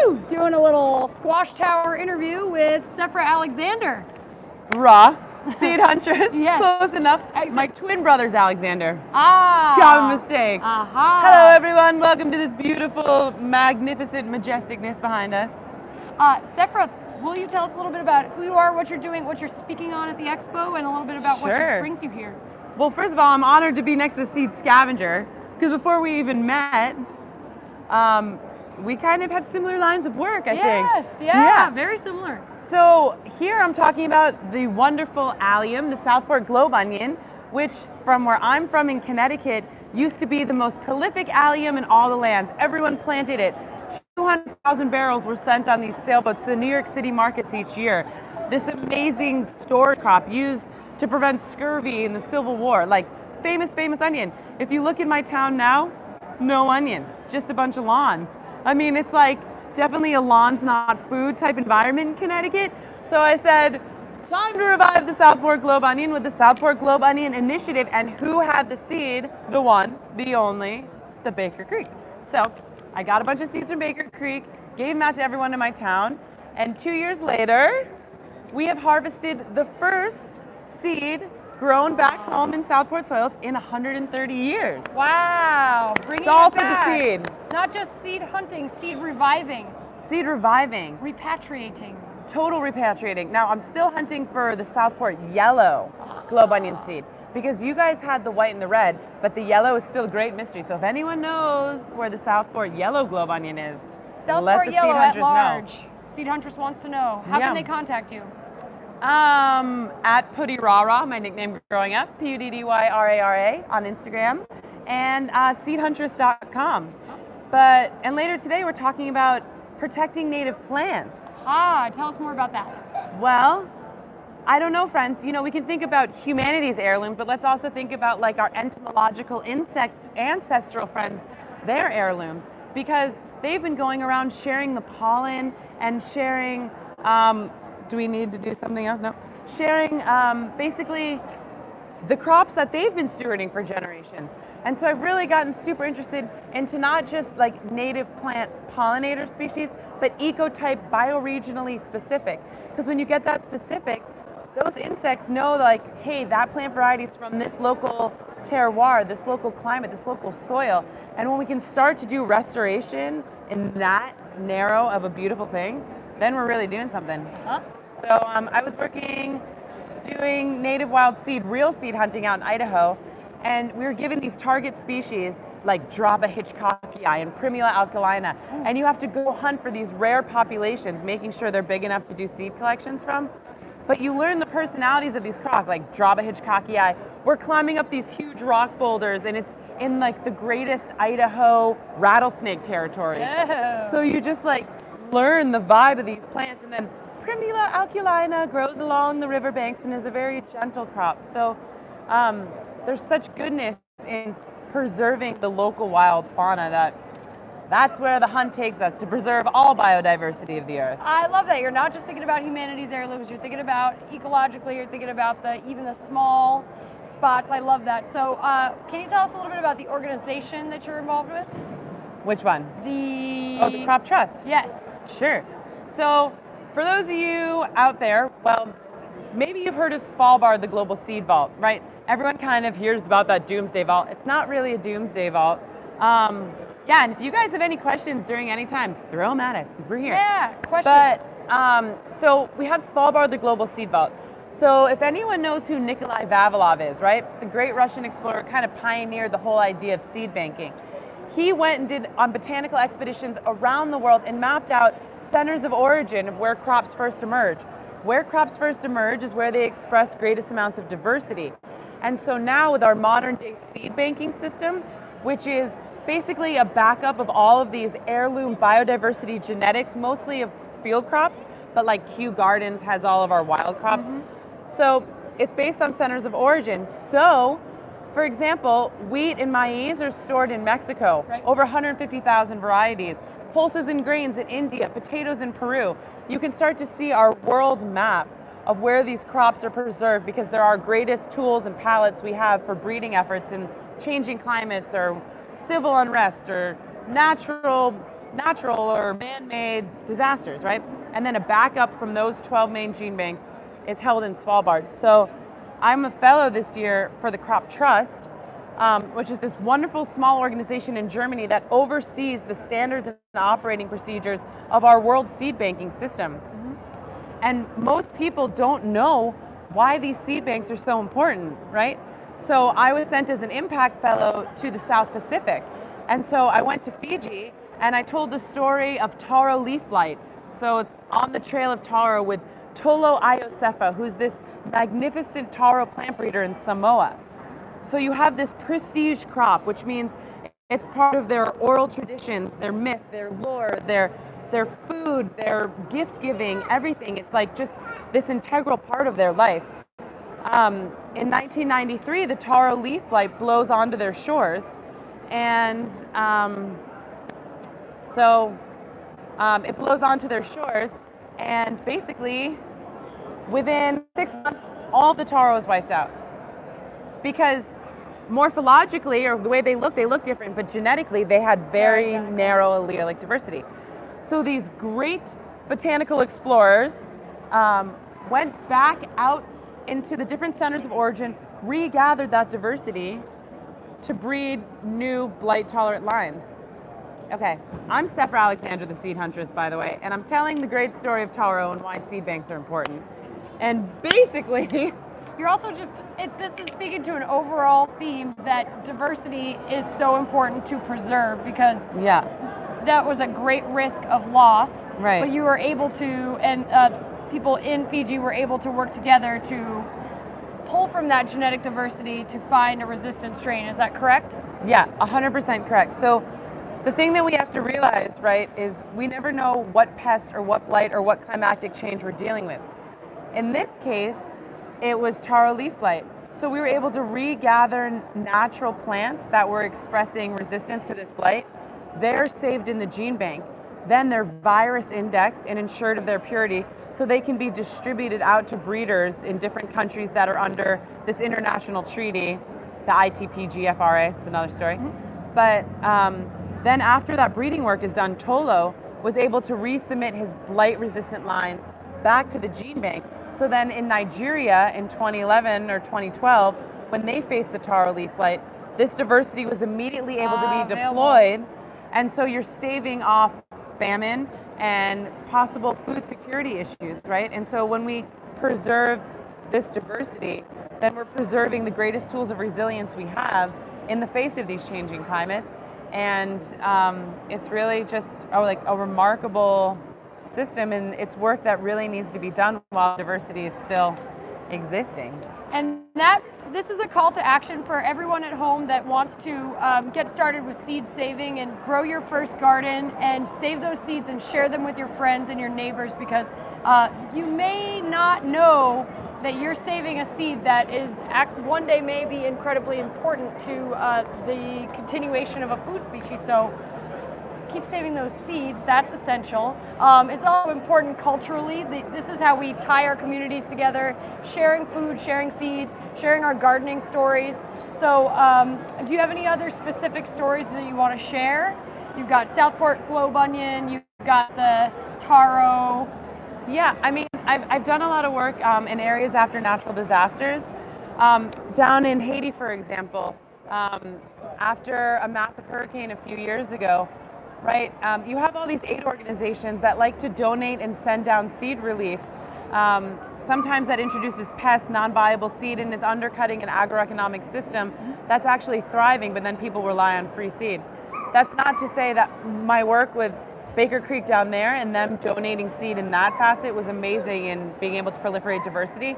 Doing a little squash tower interview with Sefra Alexandra. Raw. Seed Huntress. Yes. Close enough. Exactly. My twin brother's Alexander. Ah. Common mistake. Aha. Hello everyone, welcome to this beautiful, magnificent majesticness behind us. Sefra, will you tell us a little bit about who you are, what you're doing, what you're speaking on at the expo, and a little bit about what brings you here? Well, first of all, I'm honored to be next to the seed scavenger, because before we even met, we kind of have similar lines of work, I think. Yes, yeah, very similar. So here I'm talking about the wonderful allium, the Southport Globe Onion, which from where I'm from in Connecticut, used to be the most prolific allium in all the lands. Everyone planted it. 200,000 barrels were sent on these sailboats to the New York City markets each year. This amazing storage crop used to prevent scurvy in the Civil War, like famous onion. If you look in my town now, no onions, just a bunch of lawns. I mean, it's like definitely a lawns not food type environment in Connecticut. So I said, time to revive the Southport Globe Onion with the Southport Globe Onion Initiative. And who had the seed? The one, the only, the Baker Creek. So I got a bunch of seeds from Baker Creek, gave them out to everyone in my town. And 2 years later, we have harvested the first seed grown back home in Southport soils in 130 years. Wow, bringing it's all it back. For the seed. Not just seed hunting, seed reviving. Seed reviving. Repatriating. Total repatriating. Now I'm still hunting for the Southport yellow Globe Onion seed because you guys had the white and the red, but the yellow is still a great mystery. So if anyone knows where the Southport yellow Globe Onion is, let the yellow seed hunters at large. know. Seed Huntress wants to know. How can they contact you? At Puddy Rara, my nickname growing up, PUDDYRARA on Instagram, and seedhuntress.com. And later today we're talking about protecting native plants. Tell us more about that. Well, I don't know, friends. You know, we can think about humanity's heirlooms, but let's also think about like our entomological insect ancestral friends, their heirlooms, because they've been going around sharing the pollen and sharing, do we need to do something else? No. Sharing basically the crops that they've been stewarding for generations. And so I've really gotten super interested into not just like native plant pollinator species, but ecotype bioregionally specific. Because when you get that specific, those insects know like, hey, that plant variety is from this local terroir, this local climate, this local soil. And when we can start to do restoration in that narrow of a beautiful thing, then we're really doing something. So I was doing native wild seed, real seed hunting out in Idaho, and we were given these target species like Draba hitchcockii and Primula alkalina, and you have to go hunt for these rare populations, making sure they're big enough to do seed collections from. But you learn the personalities of these crops, like Draba hitchcockii. We're climbing up these huge rock boulders, and it's in like the greatest Idaho rattlesnake territory. Yeah. So you just like learn the vibe of these plants, and then Primula alkalina grows along the riverbanks and is a very gentle crop. So there's such goodness in preserving the local wild fauna that's where the hunt takes us, to preserve all biodiversity of the earth. I love that. You're not just thinking about humanity's heirlooms, you're thinking about ecologically, you're thinking about even the small spots. I love that. So can you tell us a little bit about the organization that you're involved with? Which one? The Crop Trust. Yes. Sure. So for those of you out there, well, maybe you've heard of Svalbard, the global seed vault, right? Everyone kind of hears about that doomsday vault. It's not really a doomsday vault. Yeah, and if you guys have any questions during any time, throw them at us, because we're here. Yeah, questions. But, so we have Svalbard, the global seed vault. So if anyone knows who Nikolai Vavilov is, right? The great Russian explorer, kind of pioneered the whole idea of seed banking. He went and did on botanical expeditions around the world and mapped out centers of origin of where crops first emerge. Where crops first emerge is where they express greatest amounts of diversity. And so now with our modern day seed banking system, which is basically a backup of all of these heirloom biodiversity genetics, mostly of field crops, but like Kew Gardens has all of our wild crops. Mm-hmm. So it's based on centers of origin. So, for example, wheat and maize are stored in Mexico, over 150,000 varieties. Pulses and grains in India, potatoes in Peru. You can start to see our world map of where these crops are preserved, because they're our greatest tools and palettes we have for breeding efforts in changing climates or civil unrest or natural natural or man-made disasters, right? And then a backup from those 12 main gene banks is held in Svalbard. So I'm a fellow this year for the Crop Trust, which is this wonderful small organization in Germany that oversees the standards and the operating procedures of our world seed banking system. And most people don't know why these seed banks are so important, right? So I was sent as an impact fellow to the South Pacific. And so I went to Fiji and I told the story of taro leaf blight. So it's on the trail of taro with Tolo Iosefa, who's this magnificent taro plant breeder in Samoa. So you have this prestige crop, which means it's part of their oral traditions, their myth, their lore, their food, their gift giving, everything. It's like just this integral part of their life. In 1993, the taro leaf blight blows onto their shores, and it blows onto their shores, and basically within 6 months, all the taro is wiped out. Because morphologically, or the way they look different, but genetically they had very narrow allelic diversity. So these great botanical explorers went back out into the different centers of origin, regathered that diversity to breed new blight-tolerant lines. Okay, I'm Sefra Alexandra, the seed huntress, by the way, and I'm telling the great story of taro and why seed banks are important. And basically, you're also this is speaking to an overall theme that diversity is so important to preserve, because that was a great risk of loss. Right. But you were able to, and people in Fiji were able to work together to pull from that genetic diversity to find a resistant strain. Is that correct? Yeah, 100% correct. So the thing that we have to realize, right, is we never know what pest or what blight or what climatic change we're dealing with. In this case, it was taro leaf blight. So we were able to regather natural plants that were expressing resistance to this blight. They're saved in the gene bank. Then they're virus indexed and ensured of their purity, so they can be distributed out to breeders in different countries that are under this international treaty, the ITP-GFRA. It's another story. But then after that breeding work is done, Tolo was able to resubmit his blight-resistant lines back to the gene bank. So then in Nigeria in 2011 or 2012, when they faced the taro leaf blight, this diversity was immediately able to be deployed. And so you're staving off famine and possible food security issues, right? And so when we preserve this diversity, then we're preserving the greatest tools of resilience we have in the face of these changing climates. And it's really just a remarkable system, and it's work that really needs to be done while diversity is still existing. And this is a call to action for everyone at home that wants to get started with seed saving and grow your first garden and save those seeds and share them with your friends and your neighbors, because you may not know that you're saving a seed that is one day may be incredibly important to the continuation of a food species. So keep saving those seeds. That's essential. It's also important culturally. This is how we tie our communities together, sharing food, sharing seeds, sharing our gardening stories. So do you have any other specific stories that you want to share? You've got Southport Globe Onion, you've got the taro. Yeah, I mean, I've done a lot of work in areas after natural disasters. Down in Haiti, for example, after a massive hurricane a few years ago, right, you have all these aid organizations that like to donate and send down seed relief. Sometimes that introduces pests, non-viable seed, and is undercutting an agroeconomic system that's actually thriving, but then people rely on free seed. That's not to say that my work with Baker Creek down there and them donating seed in that facet was amazing in being able to proliferate diversity.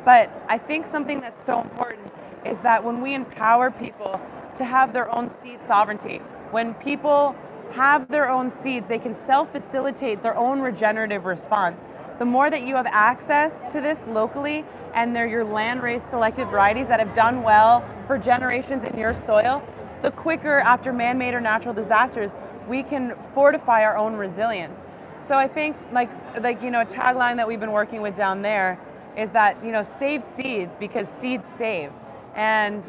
But I think something that's so important is that when we empower people to have their own seed sovereignty, when people have their own seeds, they can self-facilitate their own regenerative response. The more that you have access to this locally, and they're your land-raised selected varieties that have done well for generations in your soil, the quicker after man-made or natural disasters, we can fortify our own resilience. So I think like a tagline that we've been working with down there is that, save seeds because seeds save. And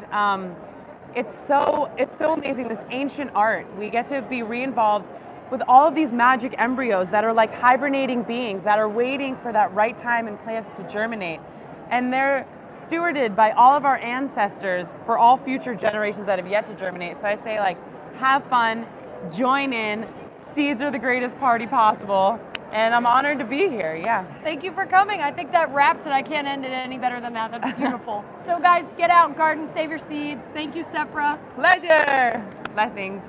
it's so amazing, this ancient art. We get to be re-involved with all of these magic embryos that are like hibernating beings that are waiting for that right time and place to germinate. And they're stewarded by all of our ancestors for all future generations that have yet to germinate. So I say, like, have fun, join in. Seeds are the greatest party possible. And I'm honored to be here, yeah. Thank you for coming. I think that wraps it. I can't end it any better than that. That's beautiful. So guys, get out, garden, save your seeds. Thank you, Sefra. Pleasure. Blessings.